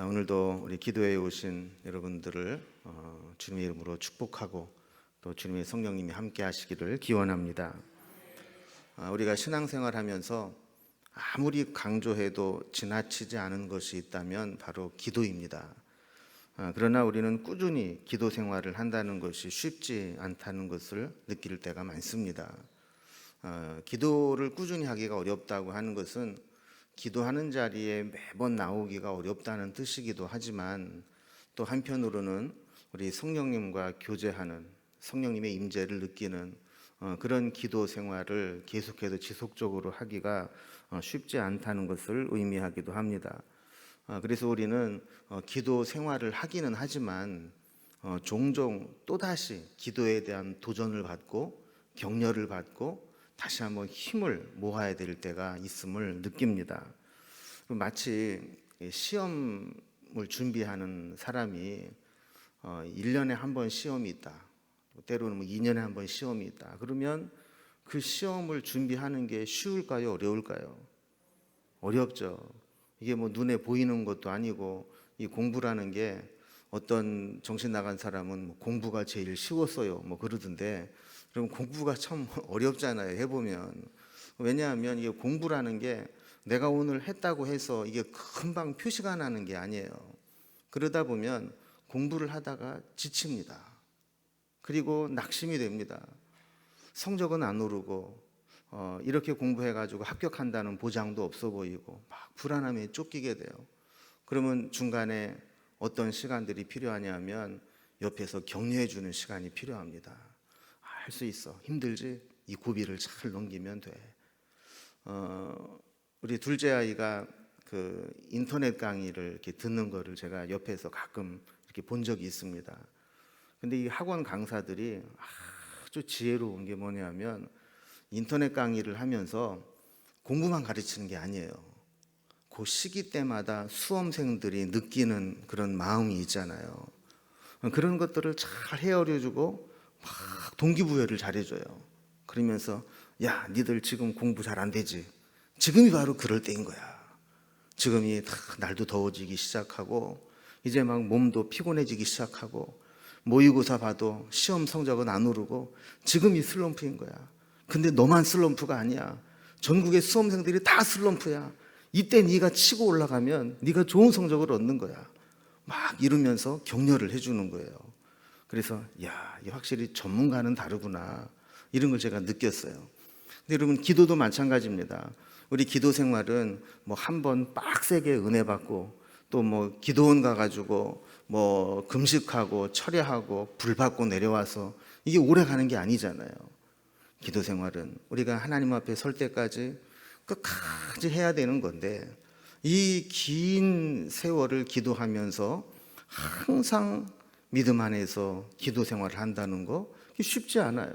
오늘도 우리 기도회에 오신 여러분들을 주님의 이름으로 축복하고 또 주님의 성령님이 함께 하시기를 기원합니다. 우리가 신앙생활하면서 아무리 강조해도 지나치지 않은 것이 있다면 바로 기도입니다. 그러나 우리는 꾸준히 기도 생활을 한다는 것이 쉽지 않다는 것을 느낄 때가 많습니다. 기도를 꾸준히 하기가 어렵다고 하는 것은 기도하는 자리에 매번 나오기가 어렵다는 뜻이기도 하지만, 또 한편으로는 우리 성령님과 교제하는, 성령님의 임재를 느끼는 그런 기도 생활을 계속해서 지속적으로 하기가 쉽지 않다는 것을 의미하기도 합니다. 그래서 우리는 기도 생활을 하기는 하지만 종종 또다시 기도에 대한 도전을 받고 격려를 받고 다시 한번 힘을 모아야 될 때가 있음을 느낍니다. 마치 시험을 준비하는 사람이 1년에 한 번 시험이 있다, 때로는 2년에 한 번 시험이 있다. 그러면 그 시험을 준비하는 게 쉬울까요? 어려울까요? 어렵죠. 이게 눈에 보이는 것도 아니고, 이 공부라는 게 어떤 정신 나간 사람은 공부가 제일 쉬웠어요 그러던데, 그럼 공부가 참 어렵잖아요, 해보면. 왜냐하면 이게 공부라는 게 내가 오늘 했다고 해서 이게 금방 표시가 나는 게 아니에요. 그러다 보면 공부를 하다가 지칩니다. 그리고 낙심이 됩니다. 성적은 안 오르고 이렇게 공부해가지고 합격한다는 보장도 없어 보이고 막 불안함에 쫓기게 돼요. 그러면 중간에 어떤 시간들이 필요하냐면 옆에서 격려해 주는 시간이 필요합니다. 할 수 있어, 힘들지? 이 고비를 잘 넘기면 돼. 우리 둘째 아이가 그 인터넷 강의를 이렇게 듣는 거를 제가 옆에서 가끔 이렇게 본 적이 있습니다. 근데 이 학원 강사들이 아주 지혜로운 게 뭐냐면, 인터넷 강의를 하면서 공부만 가르치는 게 아니에요. 그 시기 때마다 수험생들이 느끼는 그런 마음이 있잖아요. 그런 것들을 잘 헤아려주고 막 동기부여를 잘해줘요. 그러면서 야, 니들 지금 공부 잘 안 되지? 지금이 바로 그럴 때인 거야. 지금이 날도 더워지기 시작하고 이제 막 몸도 피곤해지기 시작하고 모의고사 봐도 시험 성적은 안 오르고 지금이 슬럼프인 거야. 근데 너만 슬럼프가 아니야. 전국의 수험생들이 다 슬럼프야. 이때 네가 치고 올라가면 네가 좋은 성적을 얻는 거야. 막 이러면서 격려를 해주는 거예요. 그래서 야, 확실히 전문가는 다르구나, 이런 걸 제가 느꼈어요. 근데 여러분, 기도도 마찬가지입니다. 우리 기도 생활은 한 번 빡세게 은혜 받고 또 기도원 가가지고 금식하고 철야하고 불 받고 내려와서 이게 오래 가는 게 아니잖아요. 기도 생활은 우리가 하나님 앞에 설 때까지 끝까지 해야 되는 건데, 이 긴 세월을 기도하면서 항상 믿음 안에서 기도 생활을 한다는 거 쉽지 않아요.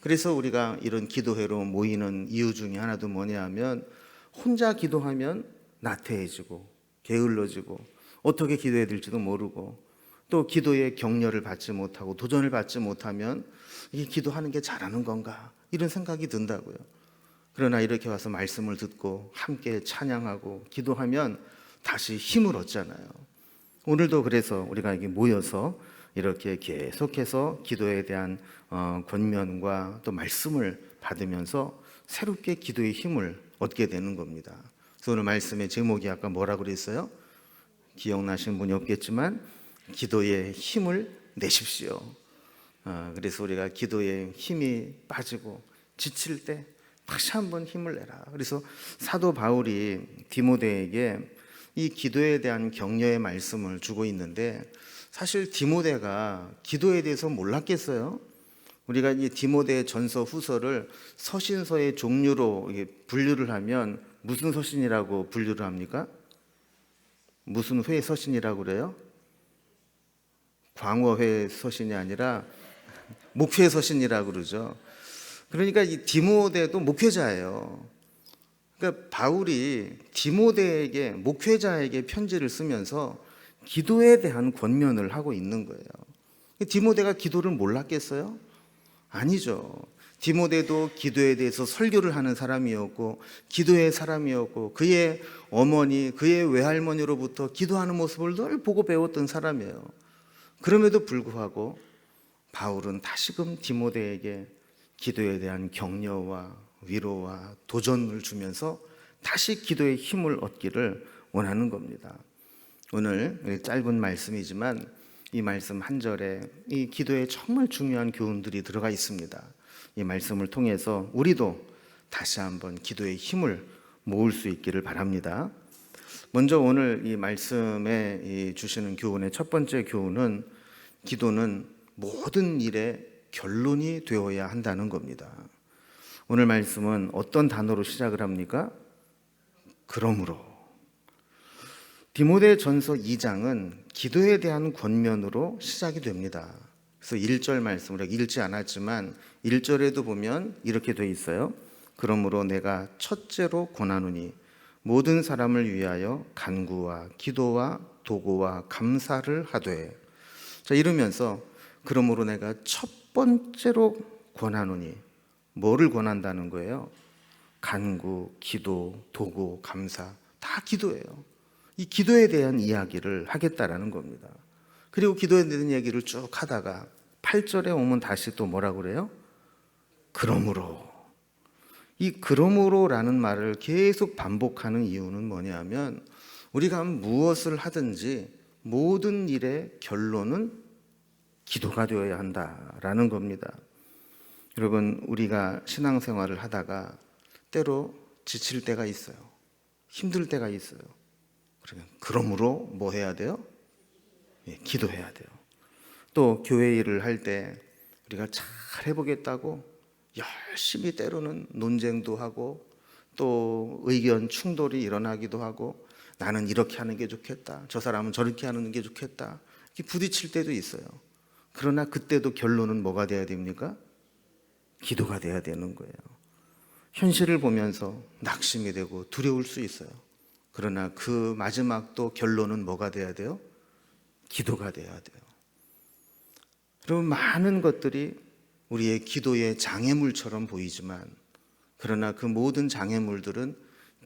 그래서 우리가 이런 기도회로 모이는 이유 중에 하나도 뭐냐 하면, 혼자 기도하면 나태해지고 게을러지고 어떻게 기도해야 될지도 모르고, 또 기도에 격려를 받지 못하고 도전을 받지 못하면 이게 기도하는 게 잘하는 건가, 이런 생각이 든다고요. 그러나 이렇게 와서 말씀을 듣고 함께 찬양하고 기도하면 다시 힘을 얻잖아요. 오늘도 그래서 우리가 여기 모여서 이렇게 계속해서 기도에 대한 권면과 또 말씀을 받으면서 새롭게 기도의 힘을 얻게 되는 겁니다. 그래서 오늘 말씀의 제목이 아까 뭐라고 그랬어요? 기억나시는 분이 없겠지만 기도의 힘을 내십시오. 그래서 우리가 기도에 힘이 빠지고 지칠 때 다시 한번 힘을 내라. 그래서 사도 바울이 디모데에게 이 기도에 대한 격려의 말씀을 주고 있는데, 사실 디모데가 기도에 대해서 몰랐겠어요? 우리가 이 디모데 전서 후서를 서신서의 종류로 분류를 하면 무슨 서신이라고 분류를 합니까? 무슨 회 서신이라고 그래요? 광어회 서신이 아니라 목회 서신이라고 그러죠. 그러니까 이 디모데도 목회자예요. 그러니까 바울이 디모데에게, 목회자에게 편지를 쓰면서 기도에 대한 권면을 하고 있는 거예요. 디모데가 기도를 몰랐겠어요? 아니죠. 디모데도 기도에 대해서 설교를 하는 사람이었고 기도의 사람이었고 그의 어머니, 그의 외할머니로부터 기도하는 모습을 늘 보고 배웠던 사람이에요. 그럼에도 불구하고 바울은 다시금 디모데에게 기도에 대한 격려와 위로와 도전을 주면서 다시 기도의 힘을 얻기를 원하는 겁니다. 오늘 짧은 말씀이지만 이 말씀 한 절에 이 기도에 정말 중요한 교훈들이 들어가 있습니다. 이 말씀을 통해서 우리도 다시 한번 기도의 힘을 모을 수 있기를 바랍니다. 먼저 오늘 이 말씀에 주시는 교훈의 첫 번째 교훈은 기도는 모든 일의 결론이 되어야 한다는 겁니다. 오늘 말씀은 어떤 단어로 시작을 합니까? 그러므로. 디모데전서 2장은 기도에 대한 권면으로 시작이 됩니다. 그래서 1절 말씀을 읽지 않았지만 1절에도 보면 이렇게 돼 있어요. 그러므로 내가 첫째로 권하노니 모든 사람을 위하여 간구와 기도와 도구와 감사를 하되. 자, 이러면서 그러므로 내가 첫 번째로 권하노니 뭐를 권한다는 거예요? 간구, 기도, 도구, 감사 다 기도예요. 이 기도에 대한 이야기를 하겠다라는 겁니다. 그리고 기도에 대한 얘기를 쭉 하다가 8절에 오면 다시 또 뭐라고 그래요? 그러므로. 이 그러므로라는 말을 계속 반복하는 이유는 뭐냐면 우리가 무엇을 하든지 모든 일의 결론은 기도가 되어야 한다라는 겁니다. 여러분, 우리가 신앙생활을 하다가 때로 지칠 때가 있어요. 힘들 때가 있어요. 그러므로 뭐 해야 돼요? 기도해야 돼요. 또 교회 일을 할 때 우리가 잘 해보겠다고 열심히 때로는 논쟁도 하고 또 의견 충돌이 일어나기도 하고 나는 이렇게 하는 게 좋겠다, 저 사람은 저렇게 하는 게 좋겠다, 이렇게 부딪힐 때도 있어요. 그러나 그때도 결론은 뭐가 돼야 됩니까? 기도가 돼야 되는 거예요. 현실을 보면서 낙심이 되고 두려울 수 있어요. 그러나 그 마지막 또 결론은 뭐가 돼야 돼요? 기도가 돼야 돼요. 여러분, 많은 것들이 우리의 기도의 장애물처럼 보이지만 그러나 그 모든 장애물들은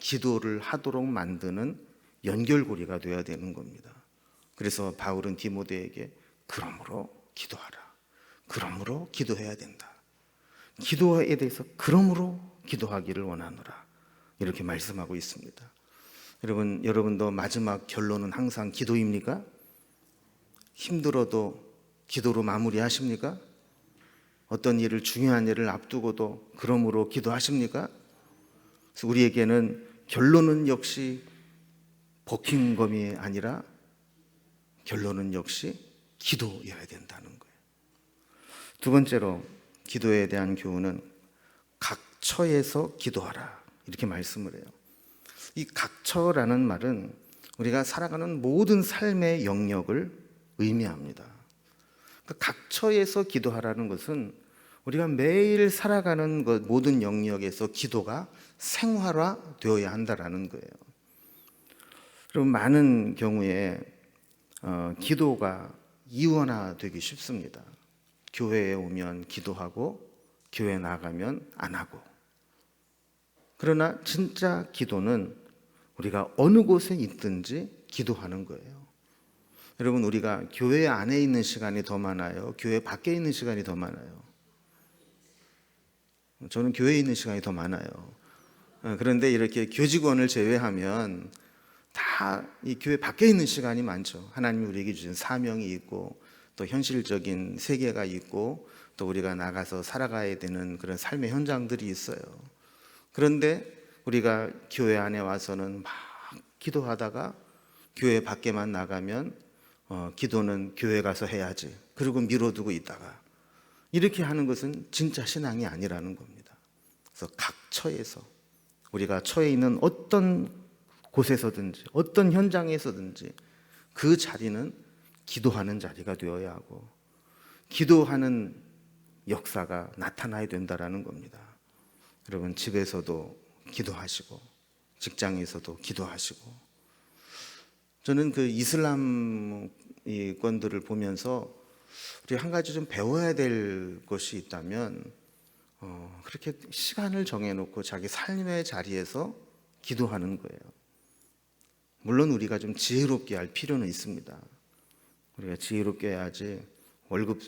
기도를 하도록 만드는 연결고리가 되어야 되는 겁니다. 그래서 바울은 디모데에게 그러므로 기도하라, 그러므로 기도해야 된다, 기도에 대해서 그러므로 기도하기를 원하노라, 이렇게 말씀하고 있습니다. 여러분도 마지막 결론은 항상 기도입니까? 힘들어도 기도로 마무리하십니까? 어떤 일을, 중요한 일을 앞두고도 그러므로 기도하십니까? 그래서 우리에게는 결론은 역시 버킹검이 아니라 결론은 역시 기도여야 된다는 거예요. 두 번째로 기도에 대한 교훈은 각처에서 기도하라, 이렇게 말씀을 해요. 이 각처라는 말은 우리가 살아가는 모든 삶의 영역을 의미합니다. 그러니까 각처에서 기도하라는 것은 우리가 매일 살아가는 것 모든 영역에서 기도가 생활화되어야 한다라는 거예요. 그럼 많은 경우에 기도가 이원화되기 쉽습니다. 교회에 오면 기도하고 교회 나가면 안 하고. 그러나 진짜 기도는 우리가 어느 곳에 있든지 기도하는 거예요. 여러분, 우리가 교회 안에 있는 시간이 더 많아요? 교회 밖에 있는 시간이 더 많아요? 저는 교회에 있는 시간이 더 많아요. 그런데 이렇게 교직원을 제외하면 다 이 교회 밖에 있는 시간이 많죠. 하나님이 우리에게 주신 사명이 있고 또 현실적인 세계가 있고 또 우리가 나가서 살아가야 되는 그런 삶의 현장들이 있어요. 그런데 우리가 교회 안에 와서는 막 기도하다가 교회 밖에만 나가면 기도는 교회 가서 해야지, 그리고 미뤄두고 있다가 이렇게 하는 것은 진짜 신앙이 아니라는 겁니다. 그래서 각처에서 우리가 처해 있는 어떤 곳에서든지 어떤 현장에서든지 그 자리는 기도하는 자리가 되어야 하고 기도하는 역사가 나타나야 된다라는 겁니다. 여러분, 집에서도 기도하시고 직장에서도 기도하시고. 저는 그 이슬람 권들을 보면서 우리 한 가지 좀 배워야 될 것이 있다면 그렇게 시간을 정해놓고 자기 삶의 자리에서 기도하는 거예요. 물론 우리가 좀 지혜롭게 할 필요는 있습니다. 우리가 지혜롭게 해야지 월급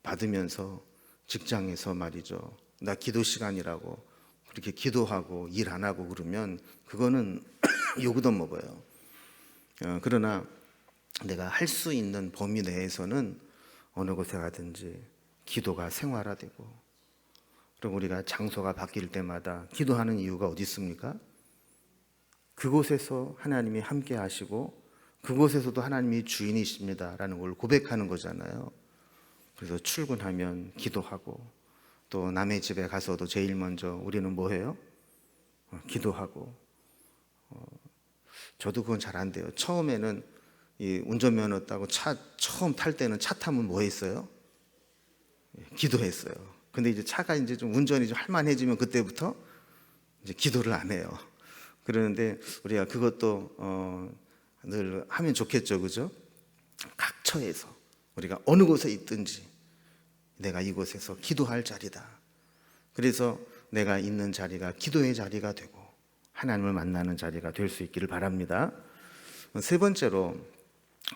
받으면서 직장에서 말이죠, 나 기도 시간이라고 그렇게 기도하고 일 안 하고 그러면 그거는 욕 얻어먹어요. 그러나 내가 할 수 있는 범위 내에서는 어느 곳에 가든지 기도가 생활화되고, 그리고 우리가 장소가 바뀔 때마다 기도하는 이유가 어디 있습니까? 그곳에서 하나님이 함께 하시고 그곳에서도 하나님이 주인이십니다라는 걸 고백하는 거잖아요. 그래서 출근하면 기도하고, 또 남의 집에 가서도 제일 먼저 우리는 뭐 해요? 기도하고. 저도 그건 잘 안 돼요. 처음에는 이 운전면허 따고 처음 탈 때는 차 타면 뭐 했어요? 기도했어요. 근데 이제 차가 이제 좀 운전이 좀 할만해지면 그때부터 이제 기도를 안 해요. 그러는데 우리가 그것도 늘 하면 좋겠죠, 그죠? 각 처에서 우리가 어느 곳에 있든지 내가 이곳에서 기도할 자리다. 그래서 내가 있는 자리가 기도의 자리가 되고 하나님을 만나는 자리가 될 수 있기를 바랍니다. 세 번째로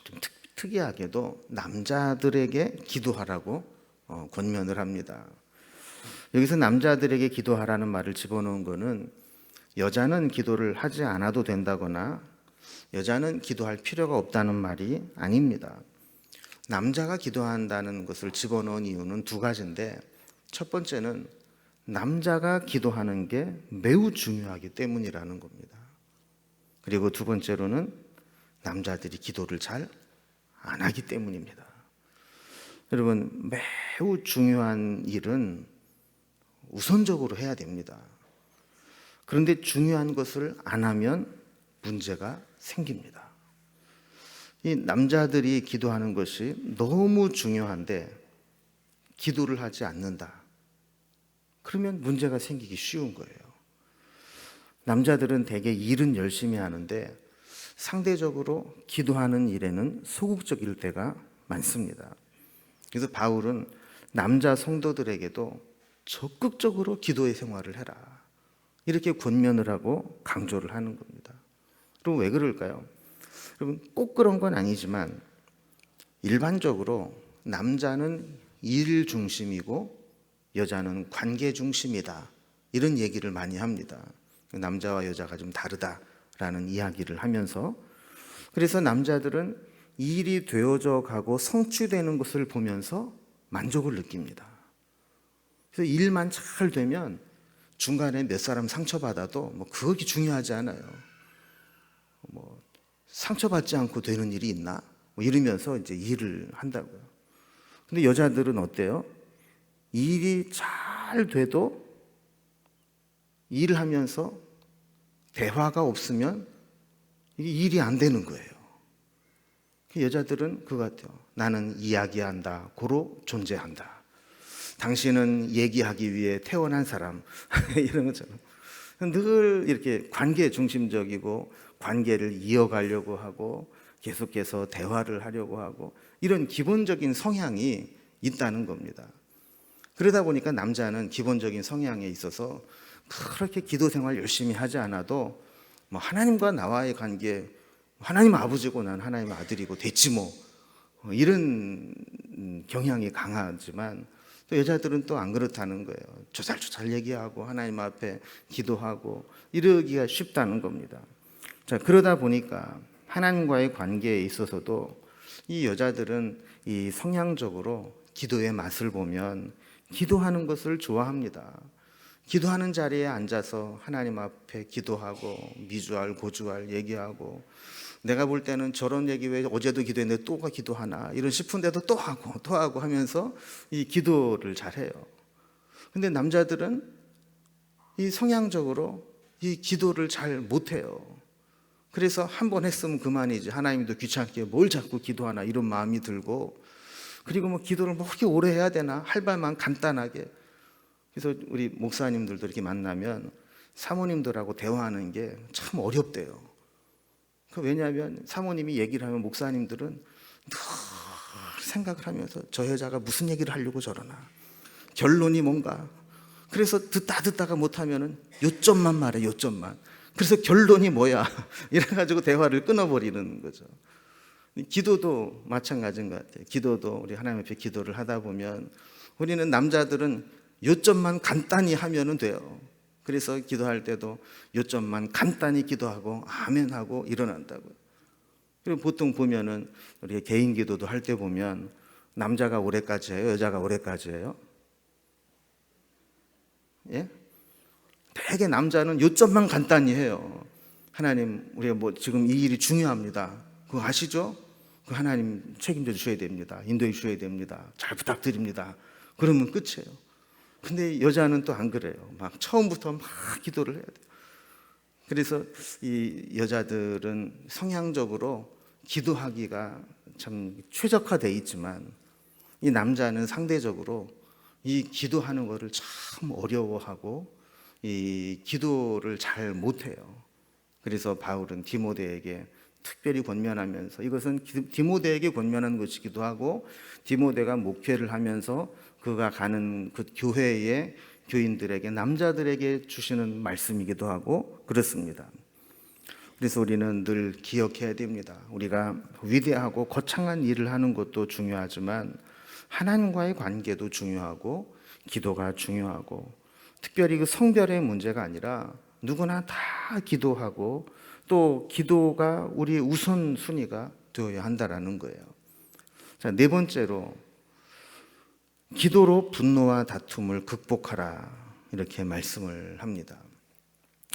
좀 특이하게도 남자들에게 기도하라고 권면을 합니다. 여기서 남자들에게 기도하라는 말을 집어넣은 것은 여자는 기도를 하지 않아도 된다거나 여자는 기도할 필요가 없다는 말이 아닙니다. 남자가 기도한다는 것을 집어넣은 이유는 두 가지인데, 첫 번째는 남자가 기도하는 게 매우 중요하기 때문이라는 겁니다. 그리고 두 번째로는 남자들이 기도를 잘 안 하기 때문입니다. 여러분, 매우 중요한 일은 우선적으로 해야 됩니다. 그런데 중요한 것을 안 하면 문제가 생깁니다. 이 남자들이 기도하는 것이 너무 중요한데 기도를 하지 않는다. 그러면 문제가 생기기 쉬운 거예요. 남자들은 대개 일은 열심히 하는데 상대적으로 기도하는 일에는 소극적일 때가 많습니다. 그래서 바울은 남자 성도들에게도 적극적으로 기도의 생활을 해라, 이렇게 권면을 하고 강조를 하는 겁니다. 그럼 왜 그럴까요? 여러분, 꼭 그런 건 아니지만 일반적으로 남자는 일 중심이고 여자는 관계 중심이다, 이런 얘기를 많이 합니다. 남자와 여자가 좀 다르다라는 이야기를 하면서, 그래서 남자들은 일이 되어져 가고 성취되는 것을 보면서 만족을 느낍니다. 그래서 일만 잘 되면 중간에 몇 사람 상처받아도 뭐 그것이 중요하지 않아요. 뭐 상처받지 않고 되는 일이 있나? 뭐 이러면서 이제 일을 한다고요. 근데 여자들은 어때요? 일이 잘 돼도 일을 하면서 대화가 없으면 이게 일이 안 되는 거예요. 여자들은 그거 같아요. 나는 이야기한다, 고로 존재한다. 당신은 얘기하기 위해 태어난 사람 이런 것처럼 늘 이렇게 관계 중심적이고 관계를 이어가려고 하고 계속해서 대화를 하려고 하고 이런 기본적인 성향이 있다는 겁니다. 그러다 보니까 남자는 기본적인 성향에 있어서 그렇게 기도 생활 열심히 하지 않아도 뭐 하나님과 나와의 관계, 하나님 아버지고 난 하나님 아들이고 됐지 뭐 이런 경향이 강하지만, 또 여자들은 또 안 그렇다는 거예요. 조잘조잘 얘기하고 하나님 앞에 기도하고 이러기가 쉽다는 겁니다. 자, 그러다 보니까 하나님과의 관계에 있어서도 이 여자들은 이 성향적으로 기도의 맛을 보면 기도하는 것을 좋아합니다. 기도하는 자리에 앉아서 하나님 앞에 기도하고 미주알 고주알 얘기하고, 내가 볼 때는 저런 얘기 왜 어제도 기도했는데 또 기도하나 이런 싶은데도 또 하고 하면서 이 기도를 잘해요. 근데 남자들은 이 성향적으로 이 기도를 잘 못해요. 그래서 한 번 했으면 그만이지, 하나님도 귀찮게 뭘 자꾸 기도하나 이런 마음이 들고, 그리고 뭐 기도를 뭐 그렇게 오래 해야 되나 할 말만 간단하게. 그래서 우리 목사님들도 이렇게 만나면 사모님들하고 대화하는 게 참 어렵대요. 왜냐하면 사모님이 얘기를 하면 목사님들은 늘 생각을 하면서 저 여자가 무슨 얘기를 하려고 저러나, 결론이 뭔가, 그래서 듣다가 못하면은 요점만 말해, 요점만. 그래서 결론이 뭐야? 이래가지고 대화를 끊어버리는 거죠. 기도도 마찬가지인 것 같아요. 기도도 우리 하나님 앞에 기도를 하다 보면 우리는 남자들은 요점만 간단히 하면 돼요. 그래서 기도할 때도 요점만 간단히 기도하고 아멘 하고 일어난다고요. 그리고 보통 보면은 우리 개인 기도도 할 때 보면 남자가 오래까지 해요? 여자가 오래까지 해요? 예? 되게 남자는 요점만 간단히 해요. 하나님, 우리가 뭐 지금 이 일이 중요합니다. 그거 아시죠? 그 하나님 책임져 주셔야 됩니다. 인도해 주셔야 됩니다. 잘 부탁드립니다. 그러면 끝이에요. 근데 여자는 또 안 그래요. 막 처음부터 막 기도를 해야 돼요. 그래서 이 여자들은 성향적으로 기도하기가 참 최적화되어 있지만 이 남자는 상대적으로 이 기도하는 거를 참 어려워하고 이 기도를 잘 못해요. 그래서 바울은 디모데에게 특별히 권면하면서, 이것은 디모데에게 권면한 것이기도 하고 디모데가 목회를 하면서 그가 가는 그 교회의 교인들에게, 남자들에게 주시는 말씀이기도 하고 그렇습니다. 그래서 우리는 늘 기억해야 됩니다. 우리가 위대하고 거창한 일을 하는 것도 중요하지만 하나님과의 관계도 중요하고 기도가 중요하고, 특별히 그 성별의 문제가 아니라 누구나 다 기도하고 또 기도가 우리의 우선순위가 되어야 한다라는 거예요. 자, 네 번째로 기도로 분노와 다툼을 극복하라, 이렇게 말씀을 합니다.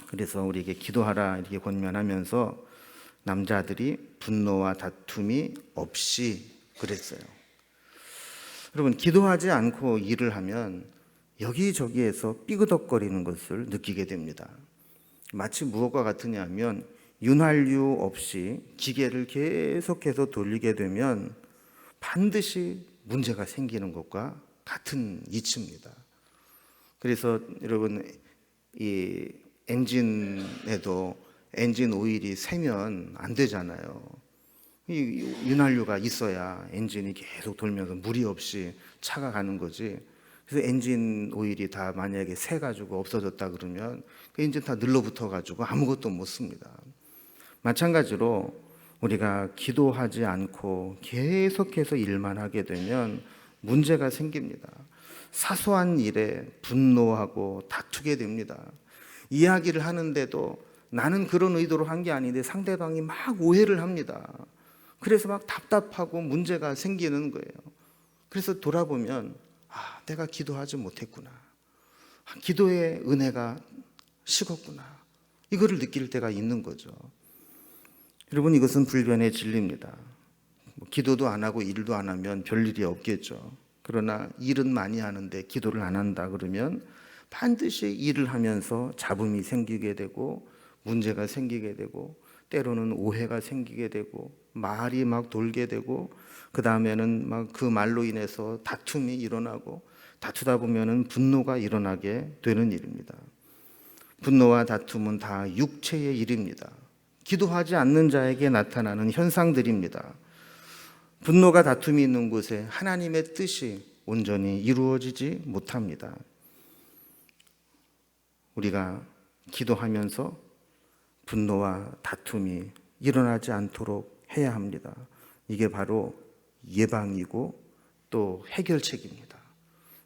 그래서 우리에게 기도하라 이렇게 권면하면서 남자들이 분노와 다툼이 없이 그랬어요. 여러분, 기도하지 않고 일을 하면 여기저기에서 삐그덕거리는 것을 느끼게 됩니다. 마치 무엇과 같으냐 하면 윤활유 없이 기계를 계속해서 돌리게 되면 반드시 문제가 생기는 것과 같은 이치입니다. 그래서 여러분, 이 엔진에도 엔진 오일이 새면 안 되잖아요. 이 윤활유가 있어야 엔진이 계속 돌면서 무리 없이 차가 가는 거지. 그래서 엔진 오일이 다 만약에 새가지고 없어졌다 그러면 그 엔진 다 늘러붙어가지고 아무것도 못 씁니다. 마찬가지로 우리가 기도하지 않고 계속해서 일만 하게 되면 문제가 생깁니다. 사소한 일에 분노하고 다투게 됩니다. 이야기를 하는데도 나는 그런 의도로 한 게 아닌데 상대방이 막 오해를 합니다. 그래서 막 답답하고 문제가 생기는 거예요. 그래서 돌아보면 내가 기도하지 못했구나. 기도의 은혜가 식었구나. 이거를 느낄 때가 있는 거죠. 여러분, 이것은 불변의 진리입니다. 기도도 안 하고 일도 안 하면 별일이 없겠죠. 그러나 일은 많이 하는데 기도를 안 한다 그러면 반드시 일을 하면서 잡음이 생기게 되고 문제가 생기게 되고 때로는 오해가 생기게 되고 말이 막 돌게 되고 그 다음에는 막 그 말로 인해서 다툼이 일어나고 다투다 보면은 분노가 일어나게 되는 일입니다. 분노와 다툼은 다 육체의 일입니다. 기도하지 않는 자에게 나타나는 현상들입니다. 분노가 다툼이 있는 곳에 하나님의 뜻이 온전히 이루어지지 못합니다. 우리가 기도하면서 분노와 다툼이 일어나지 않도록 해야 합니다. 이게 바로 예방이고 또 해결책입니다.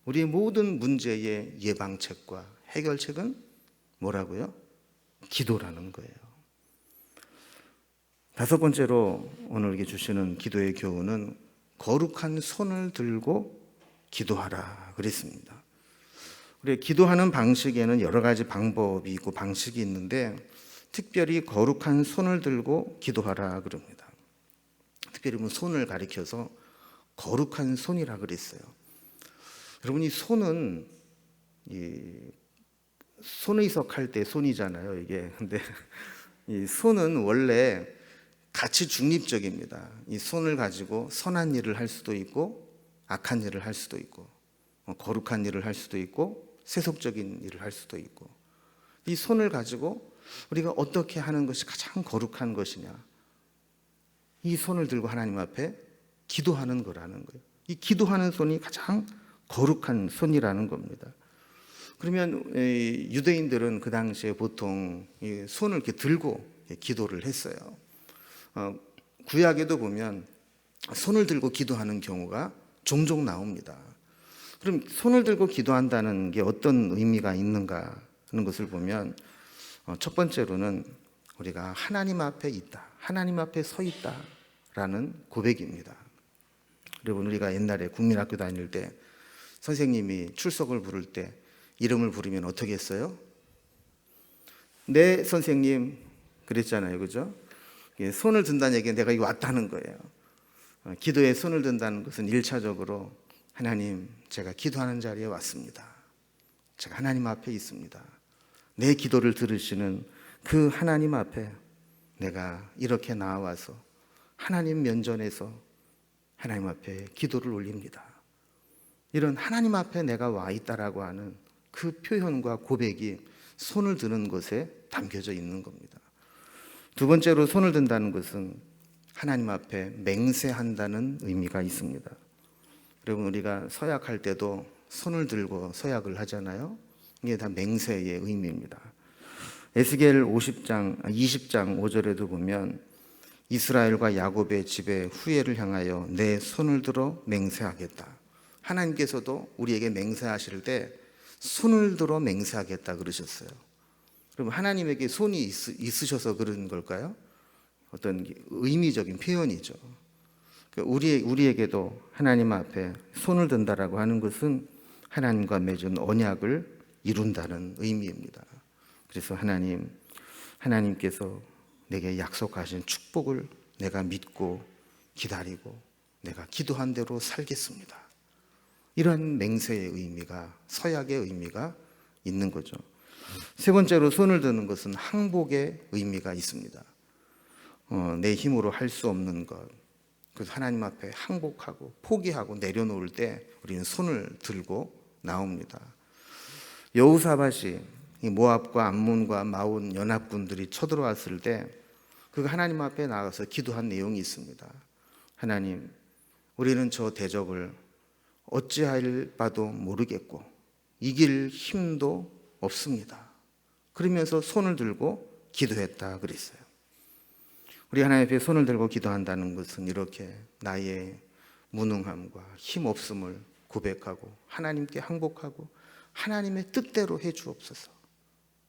우리의 모든 문제의 예방책과 해결책은 뭐라고요? 기도라는 거예요. 다섯 번째로 오늘 주시는 기도의 교훈은 거룩한 손을 들고 기도하라 그랬습니다. 우리 기도하는 방식에는 여러 가지 방법이 있고 방식이 있는데 특별히 거룩한 손을 들고 기도하라 그럽니다. 특별히 손을 가리켜서 거룩한 손이라 그랬어요. 여러분, 이 손은 손의석 할 때 손이잖아요, 이게. 근데 이 손은 원래 가치 중립적입니다. 이 손을 가지고 선한 일을 할 수도 있고 악한 일을 할 수도 있고 거룩한 일을 할 수도 있고 세속적인 일을 할 수도 있고, 이 손을 가지고 우리가 어떻게 하는 것이 가장 거룩한 것이냐, 이 손을 들고 하나님 앞에 기도하는 거라는 거예요. 이 기도하는 손이 가장 거룩한 손이라는 겁니다. 그러면 유대인들은 그 당시에 보통 이 손을 이렇게 들고 기도를 했어요. 구약에도 보면 손을 들고 기도하는 경우가 종종 나옵니다. 그럼 손을 들고 기도한다는 게 어떤 의미가 있는가 하는 것을 보면 첫 번째로는 우리가 하나님 앞에 있다, 하나님 앞에 서 있다라는 고백입니다. 여러분, 우리가 옛날에 국민학교 다닐 때 선생님이 출석을 부를 때 이름을 부르면 어떻게 했어요? 네, 선생님 그랬잖아요, 그죠? 손을 든다는 얘기는 내가 여기 왔다는 거예요. 기도에 손을 든다는 것은 1차적으로 하나님, 제가 기도하는 자리에 왔습니다. 제가 하나님 앞에 있습니다. 내 기도를 들으시는 그 하나님 앞에 내가 이렇게 나와서 하나님 면전에서 하나님 앞에 기도를 올립니다. 이런 하나님 앞에 내가 와 있다라고 하는 그 표현과 고백이 손을 드는 것에 담겨져 있는 겁니다. 두 번째로 손을 든다는 것은 하나님 앞에 맹세한다는 의미가 있습니다. 여러분, 우리가 서약할 때도 손을 들고 서약을 하잖아요. 이게 다 맹세의 의미입니다. 에스겔 20장 5절에도 보면 이스라엘과 야곱의 집의 후예를 향하여 내 손을 들어 맹세하겠다. 하나님께서도 우리에게 맹세하실 때 손을 들어 맹세하겠다 그러셨어요. 그럼 하나님에게 손이 있으셔서 그런 걸까요? 어떤 의미적인 표현이죠. 우리에게도 하나님 앞에 손을 든다라고 하는 것은 하나님과 맺은 언약을 이룬다는 의미입니다. 그래서 하나님께서 내게 약속하신 축복을 내가 믿고 기다리고 내가 기도한 대로 살겠습니다. 이런 맹세의 의미가, 서약의 의미가 있는 거죠. 세 번째로 손을 드는 것은 항복의 의미가 있습니다. 내 힘으로 할 수 없는 것, 그래서 하나님 앞에 항복하고 포기하고 내려놓을 때 우리는 손을 들고 나옵니다. 여호사밧이 모압과 암몬과 마온 연합군들이 쳐들어왔을 때 그 하나님 앞에 나가서 기도한 내용이 있습니다. 하나님, 우리는 저 대적을 어찌할 바도 모르겠고 이길 힘도 없습니다. 그러면서 손을 들고 기도했다 그랬어요. 우리 하나님 앞에 손을 들고 기도한다는 것은 이렇게 나의 무능함과 힘없음을 고백하고 하나님께 항복하고 하나님의 뜻대로 해 주옵소서.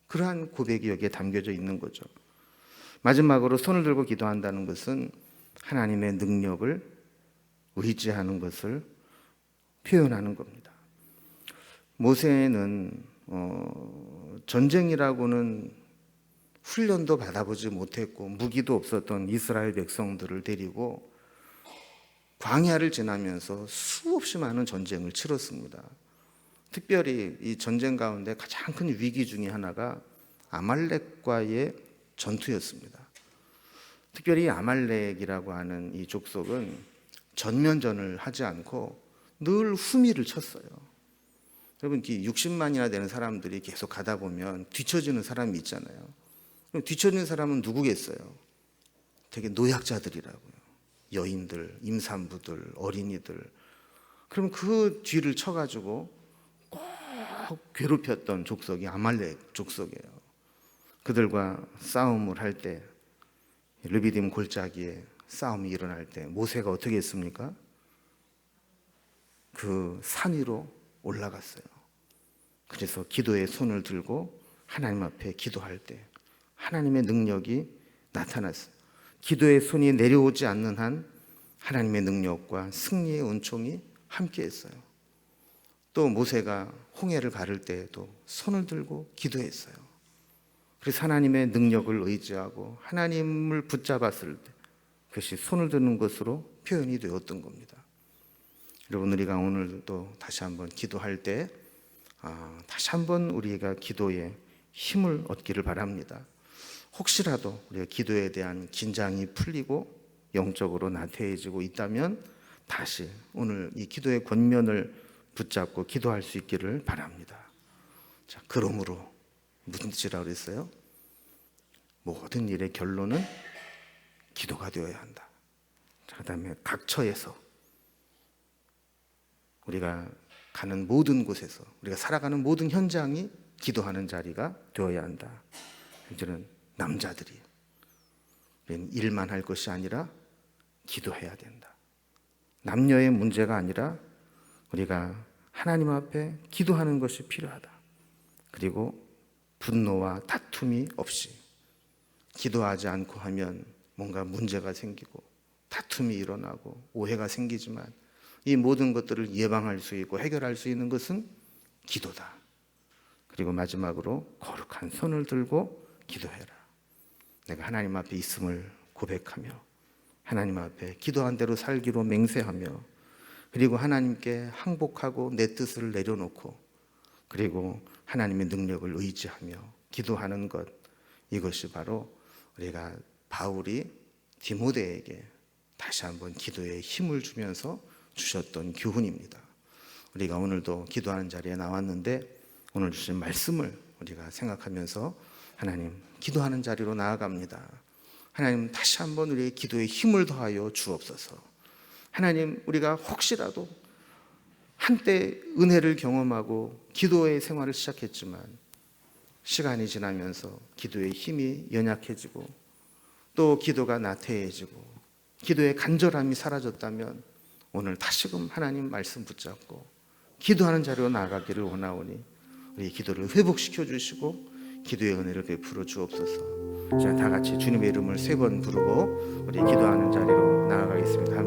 그러한 고백이 여기에 담겨져 있는 거죠. 마지막으로 손을 들고 기도한다는 것은 하나님의 능력을 의지하는 것을 표현하는 겁니다. 모세는 전쟁이라고는 훈련도 받아보지 못했고 무기도 없었던 이스라엘 백성들을 데리고 광야를 지나면서 수없이 많은 전쟁을 치렀습니다. 특별히 이 전쟁 가운데 가장 큰 위기 중에 하나가 아말렉과의 전투였습니다. 특별히 아말렉이라고 하는 이 족속은 전면전을 하지 않고 늘 후미를 쳤어요. 여러분, 60만이나 되는 사람들이 계속 가다 보면 뒤처지는 사람이 있잖아요. 그럼 뒤처지는 사람은 누구겠어요? 되게 노약자들이라고요. 여인들, 임산부들, 어린이들. 그럼 그 뒤를 쳐가지고 꼭 괴롭혔던 족속이 아말렉 족속이에요. 그들과 싸움을 할 때 르비딤 골짜기에 싸움이 일어날 때 모세가 어떻게 했습니까? 그 산 위로 올라갔어요. 그래서 기도의 손을 들고 하나님 앞에 기도할 때 하나님의 능력이 나타났어요. 기도의 손이 내려오지 않는 한 하나님의 능력과 승리의 은총이 함께했어요. 또 모세가 홍해를 가를 때에도 손을 들고 기도했어요. 그래서 하나님의 능력을 의지하고 하나님을 붙잡았을 때 그것이 손을 드는 것으로 표현이 되었던 겁니다. 여러분, 우리가 오늘도 다시 한번 기도할 때 다시 한번 우리가 기도에 힘을 얻기를 바랍니다. 혹시라도 우리가 기도에 대한 긴장이 풀리고 영적으로 나태해지고 있다면 다시 오늘 이 기도의 권면을 붙잡고 기도할 수 있기를 바랍니다. 자, 그러므로 무슨 뜻이라고 그랬어요? 모든 일의 결론은 기도가 되어야 한다. 그 다음에 각 처에서 우리가 가는 모든 곳에서, 우리가 살아가는 모든 현장이 기도하는 자리가 되어야 한다. 이제는 남자들이 일만 할 것이 아니라 기도해야 된다. 남녀의 문제가 아니라 우리가 하나님 앞에 기도하는 것이 필요하다. 그리고 분노와 다툼이 없이, 기도하지 않고 하면 뭔가 문제가 생기고 다툼이 일어나고 오해가 생기지만 이 모든 것들을 예방할 수 있고 해결할 수 있는 것은 기도다. 그리고 마지막으로 거룩한 손을 들고 기도해라. 내가 하나님 앞에 있음을 고백하며 하나님 앞에 기도한 대로 살기로 맹세하며, 그리고 하나님께 항복하고 내 뜻을 내려놓고, 그리고 하나님의 능력을 의지하며 기도하는 것, 이것이 바로 우리가 바울이 디모데에게 다시 한번 기도에 힘을 주면서 주셨던 교훈입니다. 우리가 오늘도 기도하는 자리에 나왔는데 오늘 주신 말씀을 우리가 생각하면서 하나님 기도하는 자리로 나아갑니다. 하나님 다시 한번 우리의 기도에 힘을 더하여 주옵소서. 하나님, 우리가 혹시라도 한때 은혜를 경험하고 기도의 생활을 시작했지만 시간이 지나면서 기도의 힘이 연약해지고 또 기도가 나태해지고 기도의 간절함이 사라졌다면 오늘 다시금 하나님 말씀 붙잡고 기도하는 자리로 나아가기를 원하오니 우리 기도를 회복시켜 주시고 기도의 은혜를 베풀어 주옵소서. 자, 다 같이 주님의 이름을 3번 부르고 우리 기도하는 자리로 나아가겠습니다.